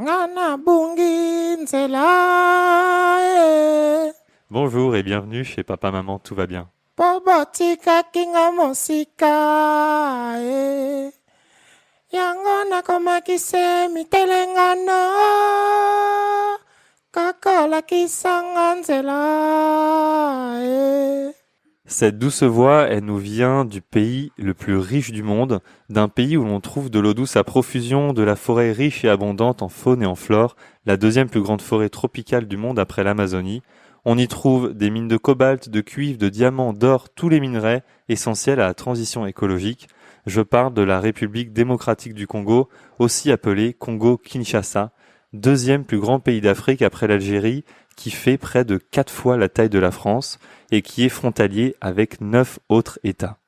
Ngana bungin c'est là. Bonjour et bienvenue chez Papa Maman Tout va bien. Bobotika kinga mosika. Yango nakomakise mitelengano. Kakola kisangan c'est là. Cette douce voix, elle nous vient du pays le plus riche du monde, d'un pays où l'on trouve de l'eau douce à profusion, de la forêt riche et abondante en faune et en flore, la deuxième plus grande forêt tropicale du monde après l'Amazonie. On y trouve des mines de cobalt, de cuivre, de diamants, d'or, tous les minerais essentiels à la transition écologique. Je parle de la République démocratique du Congo, aussi appelée Congo-Kinshasa, deuxième plus grand pays d'Afrique après l'Algérie, qui fait près de 4 fois la taille de la France et qui est frontalier avec 9 autres États.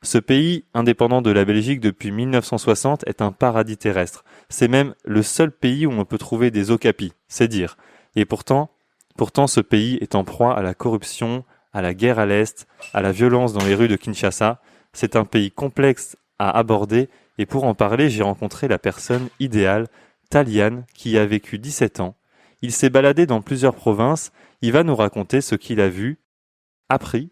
Ce pays, indépendant de la Belgique depuis 1960, est un paradis terrestre. C'est même le seul pays où on peut trouver des okapis, c'est dire. Et pourtant, ce pays est en proie à la corruption, à la guerre à l'Est, à la violence dans les rues de Kinshasa. C'est un pays complexe à aborder et pour en parler, j'ai rencontré la personne idéale, Taliane, qui a vécu 17 ans. Il s'est baladé dans plusieurs provinces, il va nous raconter ce qu'il a vu, appris,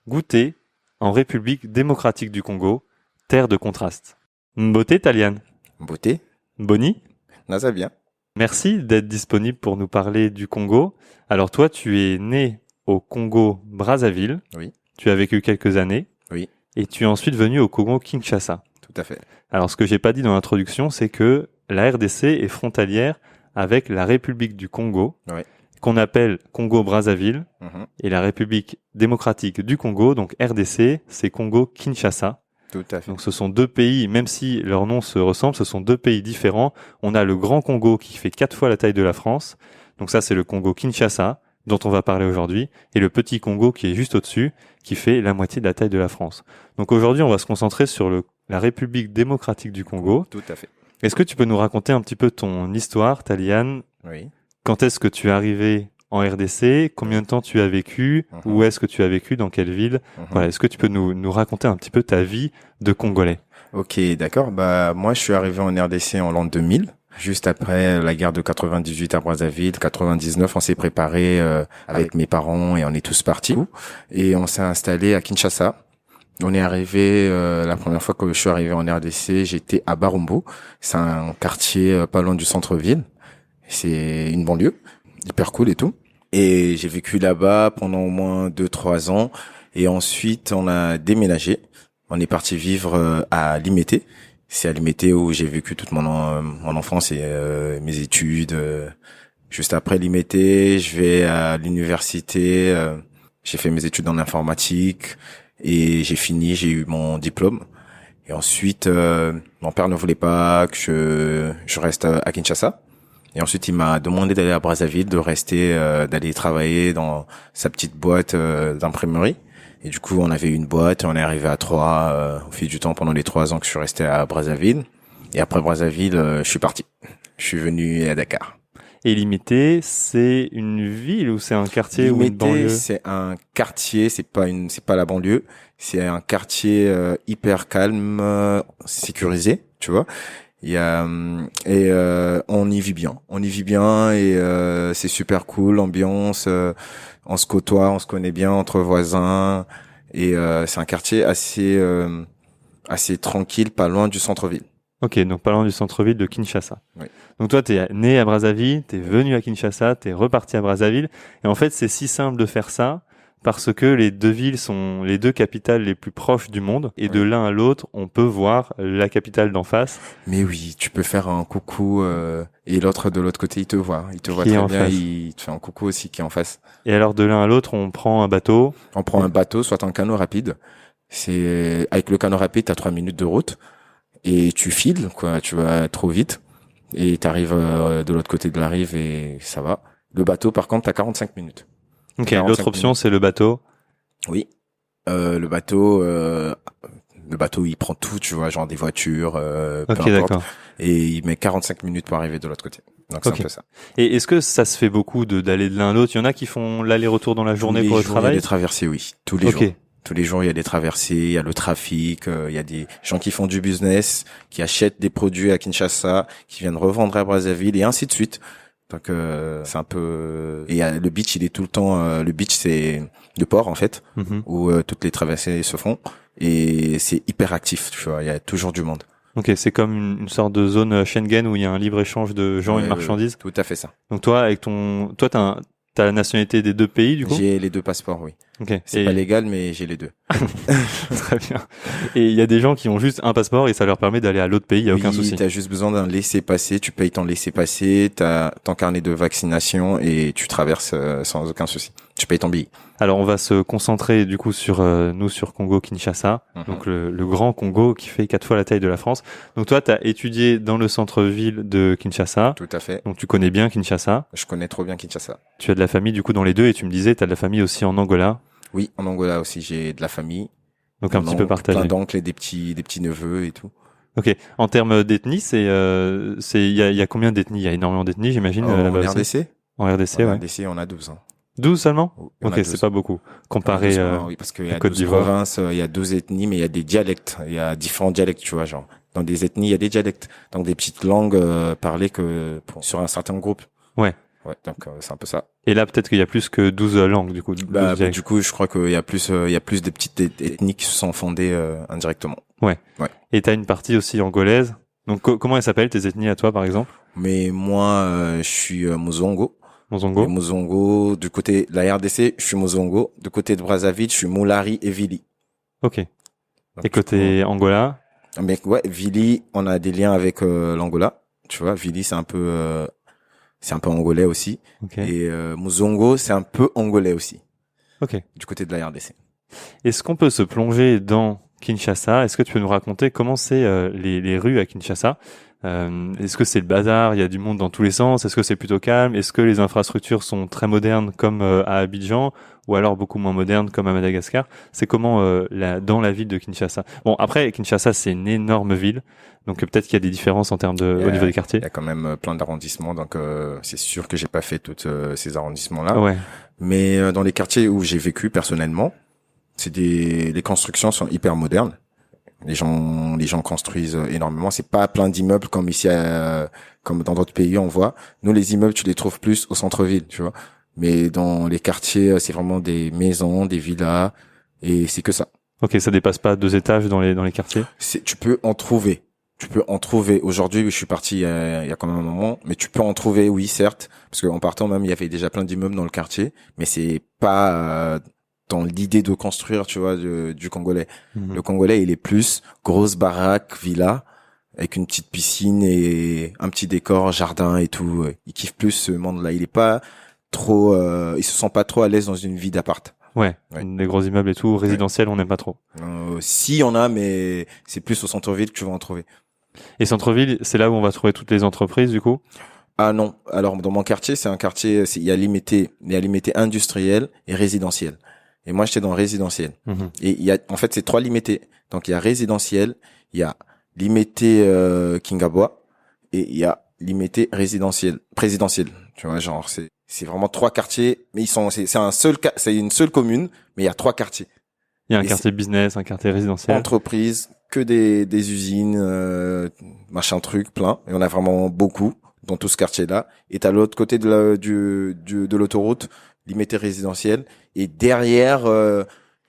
goûté en République démocratique du Congo, terre de contraste. Mbote Taliane. Beauté, Boni, ça bien. merci d'être disponible pour nous parler du Congo. Alors toi, tu es né au Congo-Brazzaville, Oui, tu as vécu quelques années, oui, et tu es ensuite venu au Congo-Kinshasa. tout à fait. Alors ce que j'ai pas dit dans l'introduction, c'est que la RDC est frontalière avec la République du Congo, Oui. qu'on appelle Congo-Brazzaville, Mhm, et la République démocratique du Congo, donc RDC, c'est Congo-Kinshasa. tout à fait. Donc ce sont deux pays, même si leurs noms se ressemblent, ce sont deux pays différents. On a le Grand Congo qui fait 4 fois la taille de la France, donc ça c'est le Congo-Kinshasa, dont on va parler aujourd'hui, et le Petit Congo qui est juste au-dessus, qui fait la moitié de la taille de la France. Donc aujourd'hui on va se concentrer sur la République démocratique du Congo. Tout à fait. Est-ce que tu peux nous raconter un petit peu ton histoire, Taliane? Oui. Quand est-ce que tu es arrivé en RDC? Combien de temps tu as vécu? Mhm. Où est-ce que tu as vécu? Dans quelle ville? Mhm. Voilà. Est-ce que tu peux nous raconter un petit peu ta vie de Congolais? Ok, d'accord. Bah, moi, je suis arrivé en RDC en l'an 2000. Juste après la guerre de 98 à Brazzaville, 99, on s'est préparé avec mes parents et on est tous partis. Et on s'est installé à Kinshasa. On est arrivé, la première fois que je suis arrivé en RDC, j'étais à Barumbu. C'est un quartier pas loin du centre-ville. C'est une banlieue, hyper cool et tout. Et j'ai vécu là-bas pendant au moins 2-3 ans. Et ensuite, on a déménagé. On est parti vivre à Limete. C'est à Limete où j'ai vécu toute mon enfance et mes études. Juste après Limete, je vais à l'université. J'ai fait mes études en informatique et j'ai eu mon diplôme. Et ensuite, mon père ne voulait pas que je reste à Kinshasa. Et ensuite, il m'a demandé d'aller à Brazzaville, de rester, d'aller travailler dans sa petite boîte d'imprimerie. Et du coup, on avait une boîte et on est arrivé à 3 au fil du temps pendant les 3 ans que je suis resté à Brazzaville. Et après Brazzaville, je suis parti. Je suis venu à Dakar. Et Limité, c'est une ville ou c'est un quartier ou une Limete, banlieue? c'est un quartier, c'est pas la banlieue. C'est un quartier hyper calme, sécurisé, tu vois. Il y a on y vit bien et c'est super cool l'ambiance, on se côtoie, on se connaît bien entre voisins et c'est un quartier assez tranquille, pas loin du centre-ville. Ok, donc pas loin du centre-ville de Kinshasa. Oui. Donc toi, t'es né à Brazzaville, t'es venu à Kinshasa, t'es reparti à Brazzaville. Et en fait, c'est si simple de faire ça parce que les deux villes sont les deux capitales les plus proches du monde. Et de l'un à l'autre, on peut voir la capitale d'en face. Mais oui, tu peux faire un coucou et l'autre de l'autre côté, il te voit Qui très est en bien, face. il te fait un coucou aussi qui est en face. Et alors, de l'un à l'autre, on prend un bateau. On prend un bateau, soit un canot rapide. C'est avec le canot rapide, t'as 3 minutes de route. Et tu files, quoi, tu vas trop vite et t'arrives de l'autre côté de la rive et ça va. Le bateau, par contre, t'as 45 minutes. Ok, 45 l'autre option, minutes. c'est le bateau. Oui. Le bateau, il prend tout, tu vois, genre des voitures, peu Ok, importe. d'accord. Et il met 45 minutes pour arriver de l'autre côté. Donc c'est Ok. un peu ça. Et est-ce que ça se fait beaucoup d'aller de l'un à l'autre? Il y en a qui font l'aller-retour dans la journée Tous les pour le jours, il y a travail? des traversées, oui. Tous les Ok. jours. Tous les jours, il y a des traversées, il y a le trafic, il y a des gens qui font du business, qui achètent des produits à Kinshasa, qui viennent revendre à Brazzaville et ainsi de suite. Donc c'est un peu et le beach, il est tout le temps le beach, c'est le port en fait où toutes les traversées se font et c'est hyper actif, tu vois, il y a toujours du monde. Ok, c'est comme une sorte de zone Schengen où il y a un libre-échange de gens et de marchandises. Tout à fait ça. Donc toi, t'as la nationalité des deux pays, du coup? J'ai les deux passeports, oui. Ok. C'est pas légal, mais j'ai les deux. Très bien. Et il y a des gens qui ont juste un passeport et ça leur permet d'aller à l'autre pays, il y a aucun souci. T'as juste besoin d'un laissez-passer, tu payes ton laissez-passer, t'as ton carnet de vaccination et tu traverses sans aucun souci. Tu payes ton billet. Alors on va se concentrer du coup sur sur Congo-Kinshasa, donc le grand Congo qui fait 4 fois la taille de la France. Donc toi, t'as étudié dans le centre-ville de Kinshasa. Tout à fait. Donc tu connais bien Kinshasa. Je connais trop bien Kinshasa. Tu as de la famille du coup dans les deux et tu me disais t'as de la famille aussi en Angola. Oui, en Angola aussi, j'ai de la famille. Donc un petit peu partagé. Plein d'oncles et des petits neveux et tout. Ok. En termes d'ethnie, il y a combien d'ethnies? Il y a énormément d'ethnies, j'imagine, là-bas En aussi. RDC? En RDC, En ouais. RDC, on a 12 ans. 12 seulement? On a Ok, 12. c'est pas beaucoup. Comparé oui, parce qu'il y a Côte 12 d'Ivoire. provinces, il y a 12 ethnies, mais il y a des dialectes. Il y a différents dialectes, tu vois, genre. Dans des ethnies, il y a des dialectes. Donc des petites langues parlées sur un certain groupe. Ouais. Ouais, donc c'est un peu ça. Et là, peut-être qu'il y a plus que 12 langues, du coup. 12 dialectes. Du coup, je crois qu'il y a plus de petites ethnies qui se sont fondées indirectement. Ouais. Ouais. Et t'as une partie aussi angolaise. Donc, comment elles s'appellent, tes ethnies à toi, par exemple? Mais moi, je suis Muzongo. Mozongo. Et Muzongo, du côté de la RDC, je suis Muzongo. Du côté de Brazzaville, je suis Moulari et Vili. Ok. Donc, Et côté Angola? Mais ouais, Vili, on a des liens avec l'Angola. Tu vois, Vili, c'est un peu angolais aussi. Ok. Et Muzongo, c'est un peu angolais aussi. Ok. Du côté de la RDC. Est-ce qu'on peut se plonger dans Kinshasa? Est-ce que tu peux nous raconter comment c'est les rues à Kinshasa? Est-ce que c'est le bazar? Il y a du monde dans tous les sens? Est-ce que c'est plutôt calme? Est-ce que les infrastructures sont très modernes comme à Abidjan ou alors beaucoup moins modernes comme à Madagascar? C'est comment dans la ville de Kinshasa? Bon, après Kinshasa c'est une énorme ville, donc peut-être qu'il y a des différences en termes au niveau des quartiers. Il y a quand même plein d'arrondissements, donc c'est sûr que j'ai pas fait tous ces arrondissements-là. Ouais. Mais dans les quartiers où j'ai vécu personnellement, les constructions sont hyper modernes. Les gens construisent énormément. C'est pas plein d'immeubles comme ici, comme dans d'autres pays on voit. Nous, les immeubles, tu les trouves plus au centre-ville, tu vois. Mais dans les quartiers, c'est vraiment des maisons, des villas, et c'est que ça. Ok, ça dépasse pas 2 étages dans les quartiers? Tu peux en trouver. Aujourd'hui, je suis parti il y a quand même un moment, mais tu peux en trouver, oui, certes, parce qu'en partant même, il y avait déjà plein d'immeubles dans le quartier, mais c'est pas dans l'idée de construire, tu vois, du Congolais. Le Congolais, il est plus grosse baraque, villa, avec une petite piscine et un petit décor, jardin et tout. Il kiffe plus ce monde-là. Il est pas trop, il se sent pas trop à l'aise dans une vie d'appart. Ouais. Des gros immeubles et tout, résidentiel, on n'aime pas trop. Si y en a, mais c'est plus au centre-ville que tu vas en trouver. Et centre-ville, c'est là où on va trouver toutes les entreprises, du coup? Ah non. Alors, dans mon quartier, c'est un quartier, il y a limité industriel et résidentiel. Et moi, j'étais dans résidentiel. Et en fait, c'est 3 limités. Donc, il y a résidentiel, il y a limité Kingabwa et il y a limité présidentiel. Tu vois, genre, c'est vraiment 3 quartiers, mais c'est une seule commune, mais il y a 3 quartiers. Il y a un quartier business, un quartier résidentiel. Entreprise, que des usines, machin truc, plein. Et on a vraiment beaucoup dans tout ce quartier-là. Et t'as l'autre côté de l'autoroute, limité résidentiel. Et derrière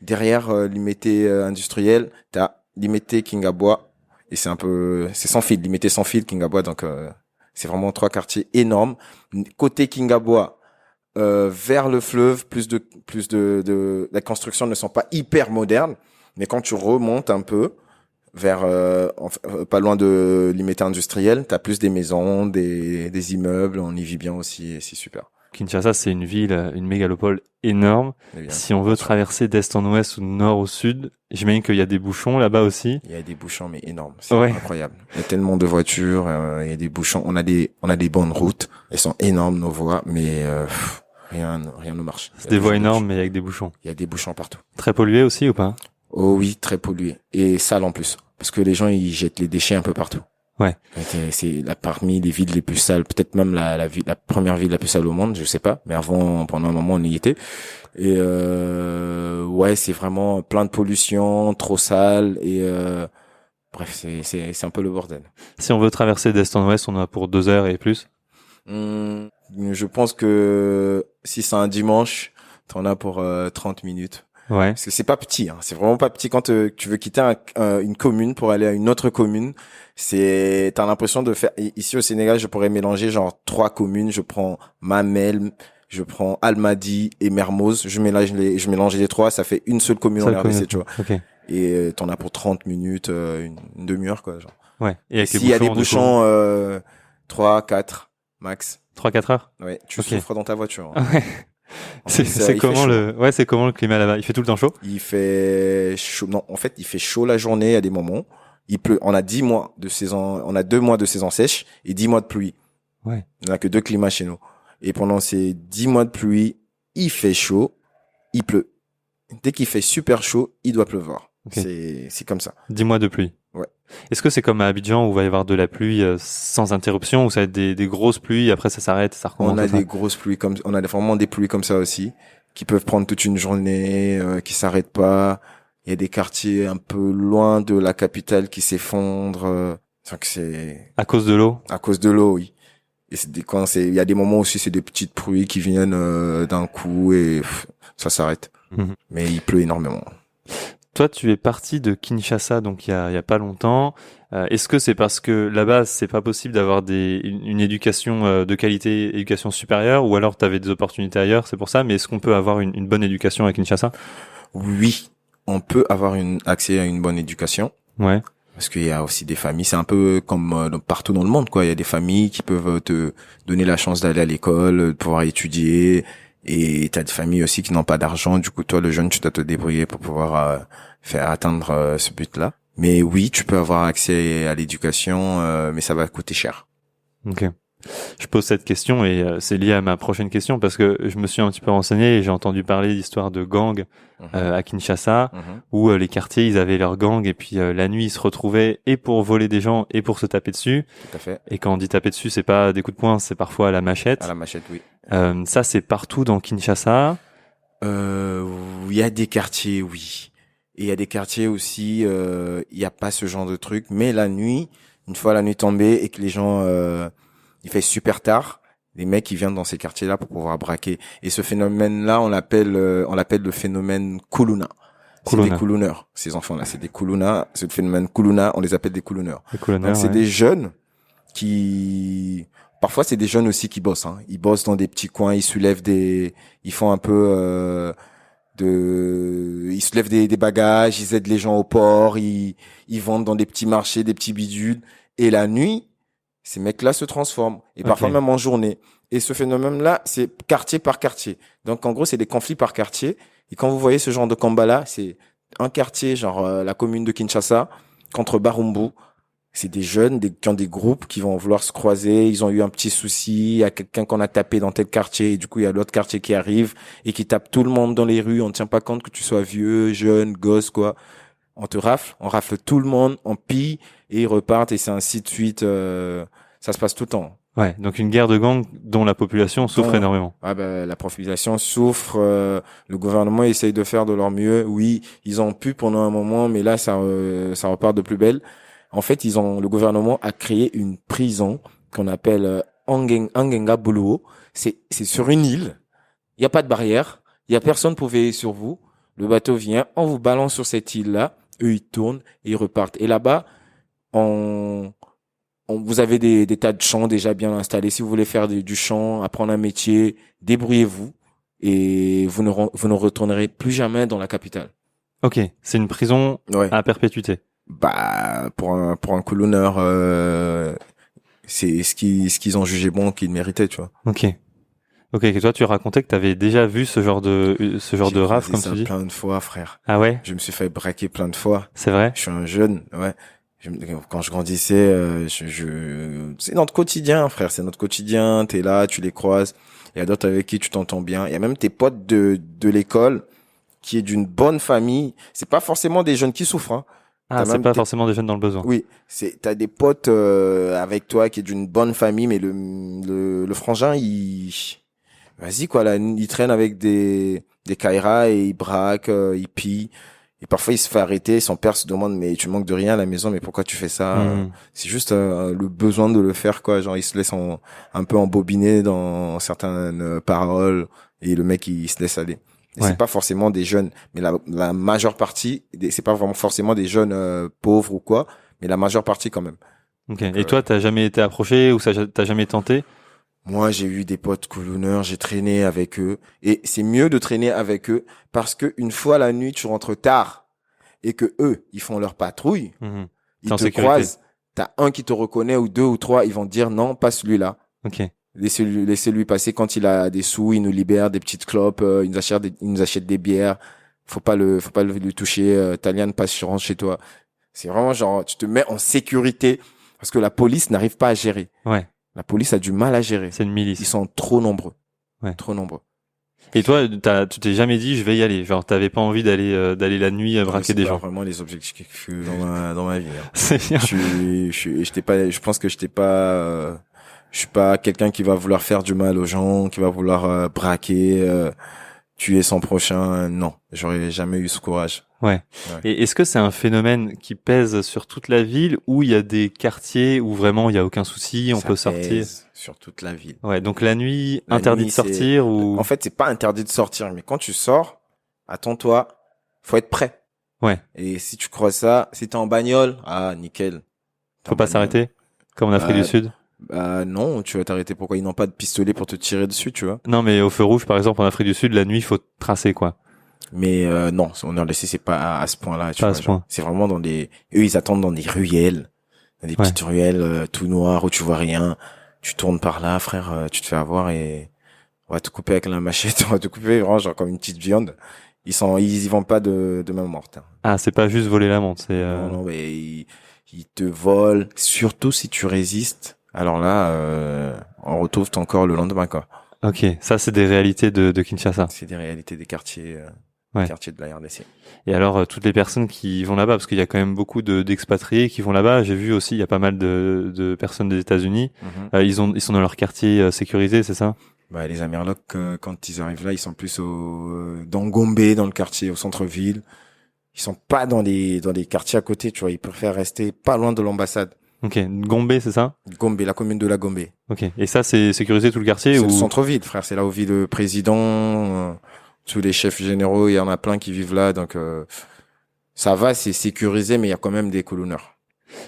limité industriel, t'as limité Kingabwa. Et c'est sans fil, limité sans fil Kingabwa. Donc, c'est vraiment 3 quartiers énormes. Côté Kingabwa, vers le fleuve, la construction ne sont pas hyper modernes. Mais quand tu remontes un peu, vers pas loin de limité industriel, t'as plus des maisons, des immeubles, on y vit bien aussi et c'est super. Kinshasa, c'est une ville, une mégalopole énorme. Si on veut traverser d'est en ouest ou de nord au sud, j'imagine qu'il y a des bouchons là-bas aussi. Il y a des bouchons, mais énormes. C'est incroyable. Il y a tellement de voitures, il y a des bouchons. On a des bonnes routes. Elles sont énormes, nos voies, mais rien ne marche. C'est des voies énormes, mais avec des bouchons. Il y a des bouchons partout. Très pollué aussi ou pas? Oh oui, très pollué. Et sale en plus. Parce que les gens, ils jettent les déchets un peu partout. Ouais. C'est parmi les villes les plus sales, peut-être même la première ville la plus sale au monde, je sais pas. Mais avant, pendant un moment, on y était. Et ouais, c'est vraiment plein de pollution, trop sale et bref, c'est un peu le bordel. Si on veut traverser d'est en ouest, on en a pour 2 heures et plus. Je pense que si c'est un dimanche, t'en as pour 30 minutes. Ouais. Parce que c'est pas petit, hein. C'est vraiment pas petit quand tu veux quitter une commune pour aller à une autre commune. T'as l'impression de faire, ici au Sénégal, je pourrais mélanger genre 3 communes. Je prends Mamel, je prends Almadies et Mermoz. Je mélange les 3, ça fait une seule commune en RDC, tu vois. Okay. Et t'en as pour 30 minutes, une demi-heure, quoi, genre. Ouais. Et avec s'il y a des bouchons, 3, 4, max. 3-4 heures? Ouais, tu souffres dans ta voiture. Hein. Ouais. C'est comment c'est comment le climat là-bas? Il fait tout le temps chaud? Il fait chaud. Non, en fait, il fait chaud la journée à des moments. Il pleut. On a 10 mois de saison, on a 2 mois de saison sèche et 10 mois de pluie. Ouais. On a que 2 climats chez nous. Et pendant ces 10 mois de pluie, il fait chaud, il pleut. Dès qu'il fait super chaud, il doit pleuvoir. Okay. C'est comme ça. 10 mois de pluie. Ouais. Est-ce que c'est comme à Abidjan où il va y avoir de la pluie sans interruption, ou ça va être des grosses pluies, après ça s'arrête, ça recommence? On a des grosses pluies on a vraiment des pluies comme ça aussi, qui peuvent prendre toute une journée, qui s'arrêtent pas. Il y a des quartiers un peu loin de la capitale qui s'effondrent. Donc c'est à cause de l'eau. À cause de l'eau, oui. Et il y a des moments aussi, c'est des petites pluies qui viennent d'un coup et ça s'arrête. Mais il pleut énormément. Toi, tu es parti de Kinshasa, donc il y a pas longtemps. Est-ce que c'est parce que là-bas, c'est pas possible d'avoir une éducation de qualité, éducation supérieure, ou alors tu avais des opportunités ailleurs, c'est pour ça? Mais est-ce qu'on peut avoir une bonne éducation à Kinshasa? Oui, on peut avoir accès à une bonne éducation. Ouais. Parce qu'il y a aussi des familles, c'est un peu comme partout dans le monde, quoi. Il y a des familles qui peuvent te donner la chance d'aller à l'école, de pouvoir étudier. Et t'as des familles aussi qui n'ont pas d'argent. Du coup, toi, le jeune, tu dois te débrouiller pour pouvoir faire atteindre ce but-là. Mais oui, tu peux avoir accès à l'éducation, mais ça va coûter cher. Ok. Je pose cette question et c'est lié à ma prochaine question parce que je me suis un petit peu renseigné et j'ai entendu parler d'histoires de gangs à Kinshasa où les quartiers, ils avaient leurs gangs et puis la nuit, ils se retrouvaient et pour voler des gens et pour se taper dessus. Tout à fait. Et quand on dit taper dessus, c'est pas des coups de poing, c'est parfois à la machette. À la machette, oui. Ça, c'est partout dans Kinshasa. Il y a des quartiers, oui. Et il y a des quartiers aussi, il y a pas ce genre de truc. Mais la nuit, une fois la nuit tombée et que les gens, il fait super tard, les mecs ils viennent dans ces quartiers-là pour pouvoir braquer. Et ce phénomène-là, on l'appelle le phénomène Kuluna. C'est des Kuluneurs, ces enfants-là. C'est des Kuluna. Ce phénomène Kuluna, on les appelle des Kuluneurs. Donc c'est des jeunes qui, parfois c'est des jeunes aussi qui bossent. Hein. Ils bossent dans des petits coins, ils font un peu ils soulèvent des bagages, ils aident les gens au port, ils vendent dans des petits marchés, des petits bidules. Et la nuit, ces mecs-là se transforment. Et parfois même en journée. Et ce phénomène-là, c'est quartier par quartier. Donc, en gros, c'est des conflits par quartier. Et quand vous voyez ce genre de combat-là, c'est un quartier, genre la commune de Kinshasa, contre Barumbu. C'est des jeunes qui ont des groupes qui vont vouloir se croiser. Ils ont eu un petit souci. Il y a quelqu'un qu'on a tapé dans tel quartier. Et du coup, il y a l'autre quartier qui arrive et qui tape tout le monde dans les rues. On ne tient pas compte que tu sois vieux, jeune, gosse, quoi. On rafle tout le monde, on pille et ils repartent et c'est ainsi de suite. Ça se passe tout le temps. Ouais, donc une guerre de gangs dont la population souffre énormément. Ah ben la population souffre. Le gouvernement essaye de faire de leur mieux. Oui, ils ont pu pendant un moment, mais là ça repart de plus belle. En fait, le gouvernement a créé une prison qu'on appelle Angenga Buluo. C'est sur une île. Il y a pas de barrière. Il y a personne pour veiller sur vous. Le bateau vient, on vous balance sur cette île-là. Eux, ils tournent et ils repartent. Et là-bas, vous avez des tas de champs déjà bien installés. Si vous voulez faire du champ, apprendre un métier, débrouillez-vous et vous ne retournerez plus jamais dans la capitale. Ok, c'est une prison à perpétuité. Bah pour un coulonneur, c'est ce qu'ils ont jugé bon, qu'ils méritaient, tu vois. Ok, et toi tu racontais que t'avais déjà vu ce genre de raf comme tu dis. Plein de fois, frère. Ah ouais. Je me suis fait braquer plein de fois. C'est vrai. Je suis un jeune, ouais. Quand je grandissais, c'est notre quotidien, frère. C'est notre quotidien. T'es là, tu les croises. Il y a d'autres avec qui tu t'entends bien. Il y a même tes potes de l'école qui est d'une bonne famille. C'est pas forcément des jeunes qui souffrent, hein. Ah, T'as c'est même pas des- forcément des jeunes dans le besoin. Oui, t'as des potes avec toi qui est d'une bonne famille, mais le frangin, vas-y quoi, là, il traîne avec des Kaira et il braque, il pille. Et parfois, il se fait arrêter. Son père se demande, mais tu manques de rien à la maison, mais pourquoi tu fais ça? Mhm. C'est juste le besoin de le faire, quoi. Genre, il se laisse un peu embobiner dans certaines paroles et le mec, il se laisse aller. Et Ouais. c'est pas forcément des jeunes, mais la majeure partie, c'est pas vraiment forcément des jeunes pauvres ou quoi, mais la majeure partie quand même. Ok. Donc, Et toi, t'as jamais été approché ou t'as jamais tenté? moi, j'ai eu des potes coulonneurs, j'ai traîné avec eux. Et c'est mieux de traîner avec eux parce que une fois la nuit, tu rentres tard et que eux, ils font leur patrouille, Mhm. ils en te sécurité. croisent. T'as un qui te reconnaît ou deux ou trois, ils vont te dire non, pas celui-là. Ok. Laissez-lui passer quand il a des sous, il nous libère des petites clopes, il nous achète des bières. Faut pas le toucher. Talian passe sur rentre chez toi. C'est vraiment genre, tu te mets en sécurité parce que la police n'arrive pas à gérer. Ouais. La police a du mal à gérer. C'est une milice. Ils sont trop nombreux. Ouais. Trop nombreux. Et toi, tu t'es jamais dit, je vais y aller. Genre, t'avais pas envie d'aller la nuit braquer des C'est pas gens. vraiment les objectifs dans ma vie. Hein. C'est bien. Je pense que je suis pas quelqu'un qui va vouloir faire du mal aux gens, qui va vouloir braquer, tuer son prochain. Non, j'aurais jamais eu ce courage. Ouais. Et est-ce que c'est un phénomène qui pèse sur toute la ville ou il y a des quartiers où vraiment il y a aucun souci, on Ça peut sortir? pèse sur toute la ville. Ouais. Donc la nuit, La interdit nuit, de sortir ou? En fait, c'est pas interdit de sortir, mais quand tu sors, attends-toi, faut être prêt. Ouais. Et si tu crois ça, si t'es en bagnole, ah, nickel. T'es Faut en pas bagnole. s'arrêter? Comme en Afrique Bah, du Sud? Bah non, tu vas t'arrêter. Pourquoi ils n'ont pas de pistolet pour te tirer dessus, tu vois? Non, mais au feu rouge, par exemple, en Afrique du Sud, la nuit, il faut tracer, quoi. Mais non, on a laissé, c'est pas à ce point-là, tu Pas à vois. ce genre. point. C'est vraiment eux, ils attendent dans des ruelles, dans des Ouais. petites ruelles tout noires où tu vois rien. Tu tournes par là, frère, tu te fais avoir et on va te couper avec la machette, on va te couper vraiment genre comme une petite viande. Ils y vont pas de main morte. Hein. Ah, c'est pas juste voler la montre, c'est, Non, mais ils te volent, surtout si tu résistes. Alors là, on retrouve ton corps le lendemain, quoi. Ok. Ça, c'est des réalités de Kinshasa. C'est des réalités des quartiers, Ouais. quartiers de la RDC. Et alors, toutes les personnes qui vont là-bas, parce qu'il y a quand même beaucoup d'expatriés qui vont là-bas. J'ai vu aussi, il y a pas mal de personnes des États-Unis. Mhm. Ils sont dans leur quartier sécurisé, c'est ça? Bah, les Amerlocs, quand ils arrivent là, ils sont plus dans Gombe, dans le quartier, au centre-ville. Ils sont pas dans les quartiers à côté, tu vois. Ils préfèrent rester pas loin de l'ambassade. Ok. Gombe, c'est ça? Gombe, la commune de la Gombe. Ok. Et ça, c'est sécurisé tout le quartier C'est ou? le centre-ville, frère. C'est là où vit le président. Tous les chefs généraux, il y en a plein qui vivent là. Donc, ça va, c'est sécurisé, mais il y a quand même des colonneurs.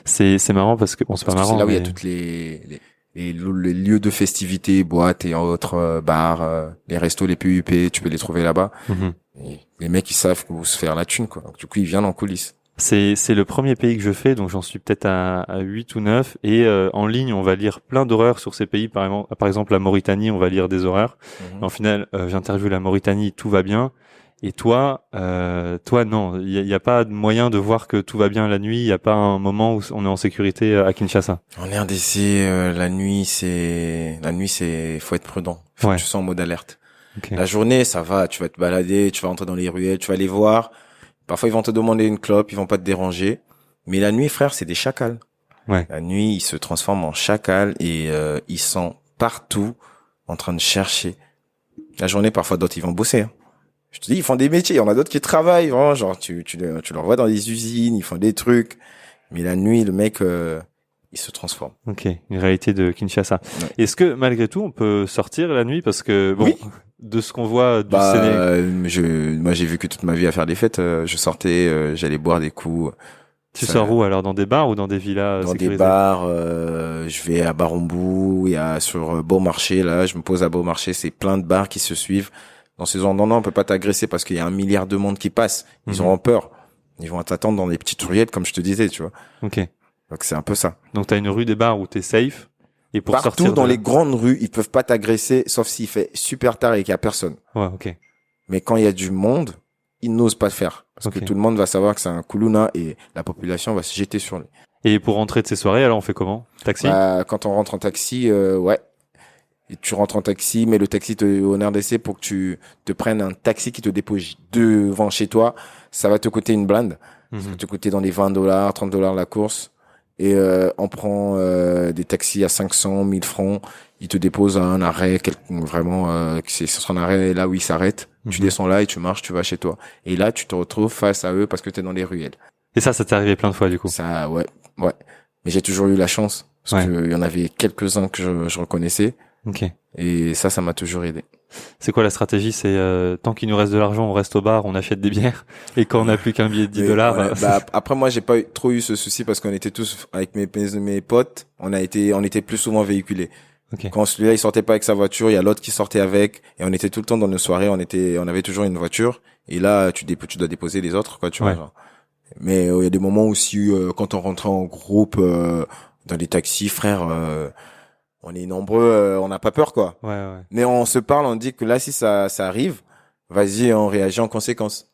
C'est marrant parce que, bon, c'est pas Parce que marrant. c'est là où il y a mais- toutes les lieux de festivités, boîtes et autres bars, les restos, les PUP, tu peux les trouver là-bas. Mhm. Et les mecs, ils savent où se faire la thune, quoi. Donc, du coup, ils viennent en coulisses. C'est le premier pays que je fais, donc j'en suis peut-être à 8 ou 9. Et en ligne, on va lire plein d'horreurs sur ces pays. Par exemple, la Mauritanie, on va lire des horreurs. En final, j'interviewe la Mauritanie, tout va bien. Et toi, non, il y a pas de moyen de voir que tout va bien la nuit. Il y a pas un moment où on est en sécurité à Kinshasa. En RDC, la nuit, faut être prudent. Faut Ouais. que tu sois en mode alerte. Ok. La journée, ça va, tu vas te balader, tu vas entrer dans les ruelles, tu vas les voir. Parfois, ils vont te demander une clope, ils vont pas te déranger. Mais la nuit, frère, c'est des chacals. Ouais. La nuit, ils se transforment en chacals et ils sont partout en train de chercher. La journée, parfois, d'autres, ils vont bosser. Hein. Je te dis, ils font des métiers. Il y en a d'autres qui travaillent, vraiment. Genre, tu leur vois dans des usines, ils font des trucs. Mais la nuit, le mec, il se transforme. Ok, une réalité de Kinshasa. Ouais. Est-ce que malgré tout, on peut sortir la nuit parce que bon, Oui. de ce qu'on voit du Sénégal, Moi, j'ai vécu toute ma vie à faire des fêtes. Je sortais, j'allais boire des coups. tu ça- sors où alors, dans des bars ou dans des villas Dans des sécurisées? bars, je vais à Barombou, il y a sur Beaumarchais, là, je me pose à Beaumarchais, c'est plein de bars qui se suivent. Dans ces endroits, non, on peut pas t'agresser parce qu'il y a 1 milliard de monde qui passe. Ils Mhm. auront peur. Ils vont t'attendre dans des petites ruelles, comme je te disais, tu vois. Ok. Donc c'est un peu ça. Donc t'as une rue des bars où t'es safe. Et pour Partout sortir dans de- les grandes rues, ils peuvent pas t'agresser, sauf s'il fait super tard et qu'il y a personne. Ouais, ok. Mais quand il y a du monde, ils n'osent pas le faire. Parce Ok. que tout le monde va savoir que c'est un Koulouna et la population va se jeter sur lui. Et pour rentrer de ces soirées, alors on fait comment? Taxi? Bah, quand on rentre en taxi, ouais. Et tu rentres en taxi, mais le taxi au RDC pour que tu te prennes un taxi qui te dépose devant chez toi, ça va te coûter une blinde. Ça Mhm. peut te coûter dans les $20, $30 la course. Et on prend des taxis à 500, 1000 francs. Ils te déposent à un arrêt, vraiment, c'est un arrêt là où ils s'arrêtent. Tu Mhm. descends là et tu marches, tu vas chez toi. Et là, tu te retrouves face à eux parce que t'es dans les ruelles. Et ça t'est arrivé plein de fois du coup. Ça, ouais. Mais j'ai toujours eu la chance parce Ouais. que il y en avait quelques-uns que je reconnaissais. Ok. Et ça m'a toujours aidé. C'est quoi la stratégie? C'est tant qu'il nous reste de l'argent, on reste au bar, on achète des bières. Et quand on n'a plus qu'un billet de 10 Mais, dollars, ouais, après moi j'ai pas trop eu ce souci parce qu'on était tous avec mes potes, on était plus souvent véhiculés. Ok. Quand celui-là il sortait pas avec sa voiture, il y a l'autre qui sortait avec et on était tout le temps dans nos soirées, on avait toujours une voiture et là tu dois déposer les autres quoi, tu vois Ouais. genre. Mais il y a des moments aussi quand on rentrait en groupe dans des taxis, frère, on est nombreux, on n'a pas peur quoi. Ouais. Mais on se parle, on dit que là, si ça arrive, vas-y, on réagit en conséquence.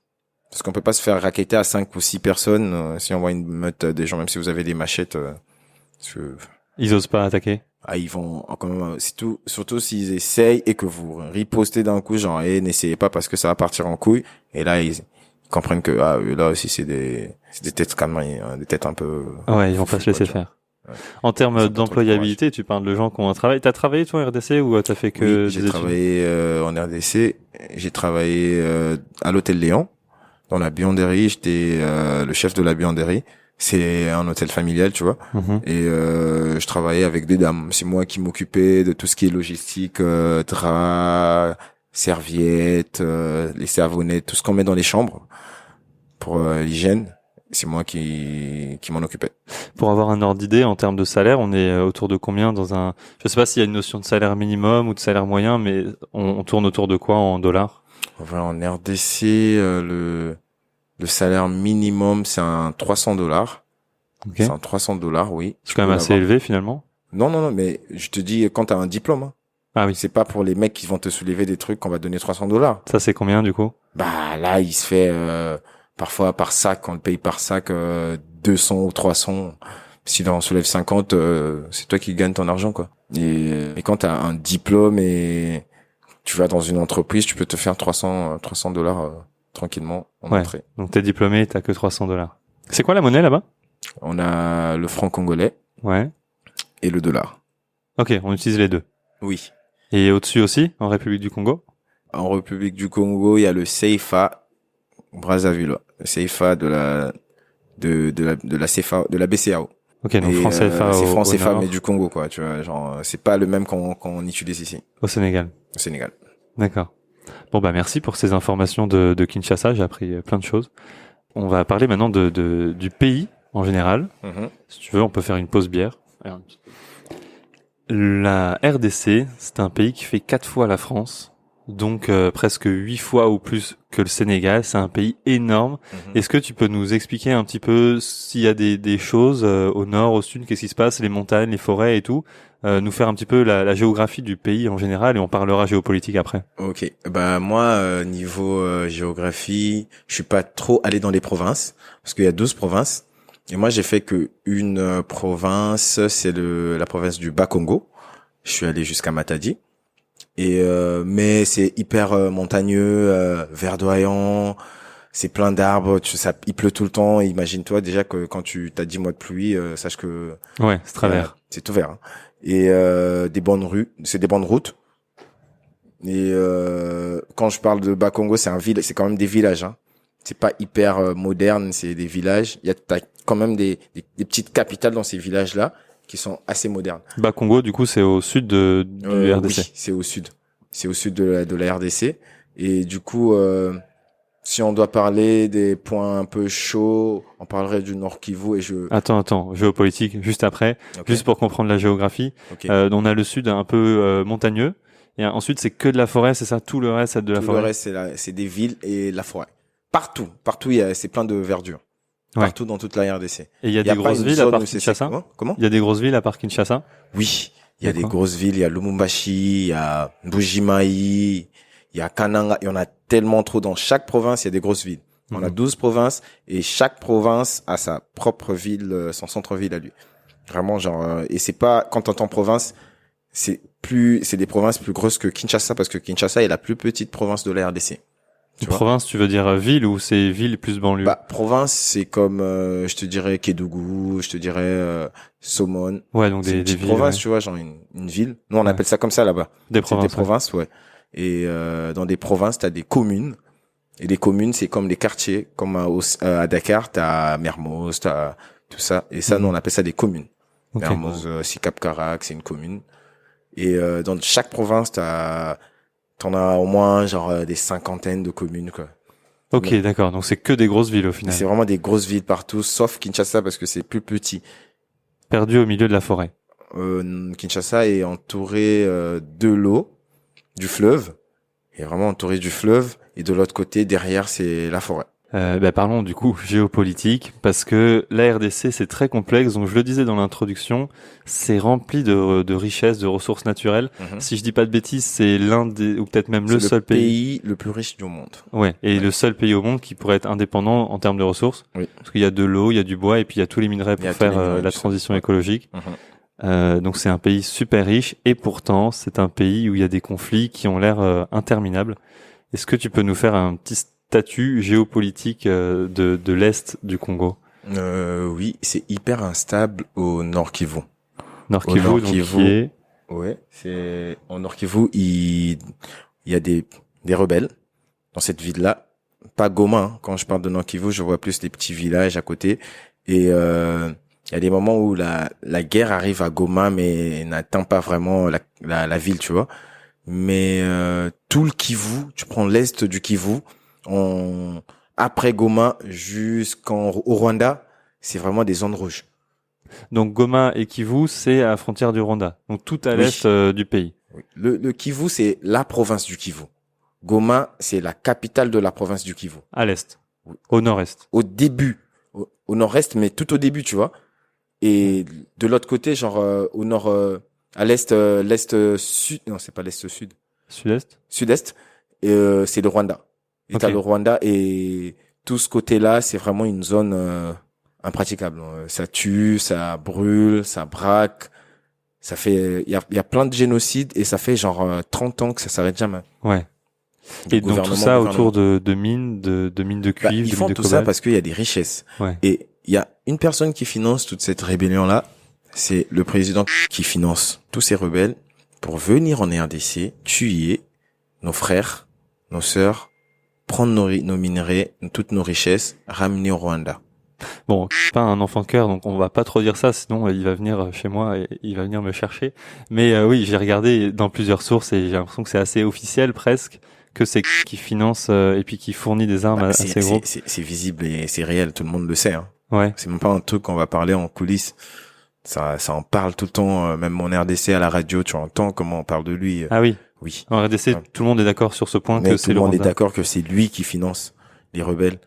Parce qu'on peut pas se faire racketter à 5 ou 6 personnes si on voit une meute des gens, même si vous avez des machettes. Parce que, Ils osent pas attaquer. ils vont quand même, surtout s'ils essayent et que vous ripostez d'un coup, genre, n'essayez pas parce que ça va partir en couille. Et là, ils comprennent que là aussi c'est des têtes quand même, des têtes un peu. Ouais, ils vont pas foufoues, se laisser quoi, tu vois. faire. Ouais. En Ils termes ont pas trop de d'employabilité, tu parles de gens qui ont un travail. T'as travaillé toi en RDC ou t'as fait que Oui, j'ai des études? travaillé en RDC. J'ai travaillé à l'hôtel Léon, dans la buanderie. J'étais le chef de la buanderie. C'est un hôtel familial, tu vois. Mhm. Et je travaillais avec des dames. C'est moi qui m'occupais de tout ce qui est logistique, draps, serviettes, les savonnettes, tout ce qu'on met dans les chambres pour l'hygiène. C'est moi qui m'en occupais. Pour avoir un ordre d'idée en termes de salaire, on est autour de combien dans un... Je sais pas s'il y a une notion de salaire minimum ou de salaire moyen, mais on tourne autour de quoi en dollars? Enfin, en RDC, le salaire minimum, c'est un $300. Ok. C'est un $300, oui. C'est quand même assez élevé finalement. Non, mais je te dis, quand t'as un diplôme, hein, Ah oui. c'est pas pour les mecs qui vont te soulever des trucs qu'on va te donner $300. Ça c'est combien du coup? Bah, là, il se fait, parfois par sac, on le paye par sac, 200 ou 300. Si on soulève 50, c'est toi qui gagnes ton argent, quoi. Et quand t'as un diplôme et tu vas dans une entreprise, tu peux te faire $300 tranquillement en Ouais. entrée. Donc t'es diplômé, t'as que $300. C'est quoi la monnaie là-bas? On a le franc congolais Ouais. et le dollar. Ok, on utilise les deux. Oui. Et au-dessus aussi, en République du Congo? En République du Congo, il y a le CFA Brazzaville, le CFA de la CFA, de la BCAO. Ok, donc Et, franc CFA c'est au, franc au CFA nord, mais du Congo quoi, tu vois, genre c'est pas le même qu'on utilise ici au Sénégal. au Sénégal. D'accord. Bon bah merci pour ces informations de Kinshasa, j'ai appris plein de choses. On va parler maintenant du pays en général. Mhm. Si tu veux, on peut faire une pause bière. Alors, un petit peu. La RDC, c'est un pays qui fait 4 fois la France, donc presque 8 fois ou plus que le Sénégal. C'est un pays énorme. Mhm. Est-ce que tu peux nous expliquer un petit peu s'il y a des choses au nord, au sud, qu'est-ce qui se passe, les montagnes, les forêts et tout, nous faire un petit peu la géographie du pays en général et on parlera géopolitique après. OK. Bah moi niveau géographie, je suis pas trop allé dans les provinces parce qu'il y a 12 provinces et moi j'ai fait que une province, c'est la province du Bas-Congo. Je suis allé jusqu'à Matadi. Et mais c'est hyper montagneux, verdoyant, c'est plein d'arbres, il pleut tout le temps. Imagine-toi déjà que quand tu t'as 10 mois de pluie, sache que Ouais, c'est travers. c'est tout vert. Hein. Et des bonnes rues, c'est des bonnes routes. Et quand je parle de Bas-Congo, c'est quand même des villages. Hein. C'est pas hyper moderne, c'est des villages. T'as quand même des petites capitales dans ces villages-là qui sont assez modernes. Bas-Congo, du coup, c'est au sud du RDC. Oui, c'est au sud. C'est au sud de la RDC. Et du coup, si on doit parler des points un peu chauds, on parlerait du Nord Kivu et Attends, géopolitique, juste après, Ok. juste pour comprendre la géographie. Ok. On a le sud un peu montagneux, et ensuite c'est que de la forêt, c'est ça, tout le reste c'est de la Tout forêt. le reste, c'est des villes et la forêt. Partout, c'est plein de verdure. Ouais. Partout dans toute la RDC. Et il y a Y a des pas grosses une villes à zone part où c'est Kinshasa. sec. Comment Il y a des grosses villes à part Kinshasa. Oui, il y a des D'accord. grosses villes. Il y a Lubumbashi, il y a Mbuji-Mayi, il y a Kananga. Il y en a tellement trop. Dans chaque province, il y a des grosses villes. On a 12 provinces et chaque province a sa propre ville, son centre-ville à lui. Vraiment, genre, et c'est pas, quand t'entends province, c'est des provinces plus grosses que Kinshasa parce que Kinshasa est la plus petite province de la RDC. Tu vois. Province, tu veux dire ville ou c'est ville plus banlieue? Bah, province, c'est comme, je te dirais Kédougou, je te dirais Somone. Ouais, donc C'est une des petite villes, province, ouais. tu vois, genre une ville. Nous, on Ouais. appelle ça comme ça là-bas. Des C'est provinces. des provinces, ouais. Et dans des provinces, t'as des communes. Et les communes, c'est comme des quartiers. Comme à Dakar, t'as Mermoz, t'as tout ça. Et ça, nous, on appelle ça des communes. Ok. Mermoz, Sicap Karak, c'est une commune. Et dans chaque province, t'en as au moins genre des cinquantaines de communes, quoi. Ok, d'accord. Donc c'est que des grosses villes au final. C'est vraiment des grosses villes partout, sauf Kinshasa parce que c'est plus petit. Perdu au milieu de la forêt. Kinshasa est entouré de l'eau, du fleuve, est vraiment entouré du fleuve, et de l'autre côté, derrière, c'est la forêt. Parlons du coup géopolitique, parce que la RDC c'est très complexe, donc je le disais dans l'introduction, c'est rempli de richesses, de ressources naturelles. Mhm. Si je dis pas de bêtises, c'est l'un des, ou peut-être même le C'est seul pays. le plus riche du monde. Ouais, et Ouais. le seul pays au monde qui pourrait être indépendant en termes de ressources. Oui. Parce qu'il y a de l'eau, il y a du bois, et puis il y a tous les minerais Il y a pour tous les faire minerais, la tout ça. transition Ouais. écologique. Mhm. Donc c'est un pays super riche, et pourtant c'est un pays où il y a des conflits qui ont l'air interminables. Est-ce que tu peux nous faire un petit statut géopolitique de l'Est du Congo? Oui, c'est hyper instable au Nord Kivu. Nord Au Kivu, Nord donc Kivu. qui est... Ouais, c'est en Nord Kivu, il y a des rebelles dans cette ville-là. Pas Goma, hein. Quand je parle de Nord Kivu, je vois plus les petits villages à côté. Et il y a des moments où la guerre arrive à Goma, mais n'atteint pas vraiment la ville, tu vois. Mais tout le Kivu, tu prends l'est du Kivu, après Goma au Rwanda, c'est vraiment des zones rouges. Donc Goma et Kivu, c'est à la frontière du Rwanda. Donc tout à Oui. l'est du pays. Oui. Le Kivu, c'est la province du Kivu. Goma, c'est la capitale de la province du Kivu. À l'est. Oui. Au nord-est. Au début, au nord-est, mais tout au début, tu vois. Et de l'autre côté, genre au nord, à l'est, l'est sud, non, c'est pas l'est sud, Sud-est. sud-est, c'est le Rwanda. Et Ok. t'as le Rwanda et tout ce côté-là, c'est vraiment une zone impraticable. Ça tue, ça brûle, ça braque. Ça fait, il y a plein de génocides et ça fait genre 30 ans que ça s'arrête jamais. Ouais. Et donc tout ça autour de mines, de mines de Bah, cuivre, ils de font mines de tout ça cobalt. parce qu'il y a des richesses. Ouais. Et il y a une personne qui finance toute cette rébellion-là, c'est le président qui finance tous ces rebelles pour venir en RDC, tuer nos frères, nos sœurs, prendre nos minerais, toutes nos richesses, ramener au Rwanda. Bon, je suis pas un enfant cœur, donc on va pas trop dire ça, sinon il va venir chez moi et il va venir me chercher. Mais oui, j'ai regardé dans plusieurs sources et j'ai l'impression que c'est assez officiel presque, que c'est qui finance et puis qui fournit des armes à ces groupes. C'est visible et c'est réel, tout le monde le sait. Hein. Ouais. C'est même pas un truc qu'on va parler en coulisses. Ça en parle tout le temps, même mon RDC à la radio, tu entends comment on parle de lui. Ah oui. Oui. En RDC, Ouais. tout le monde est d'accord sur ce point Mais que tout c'est le le monde est Rwanda. d'accord que c'est lui qui finance les rebelles.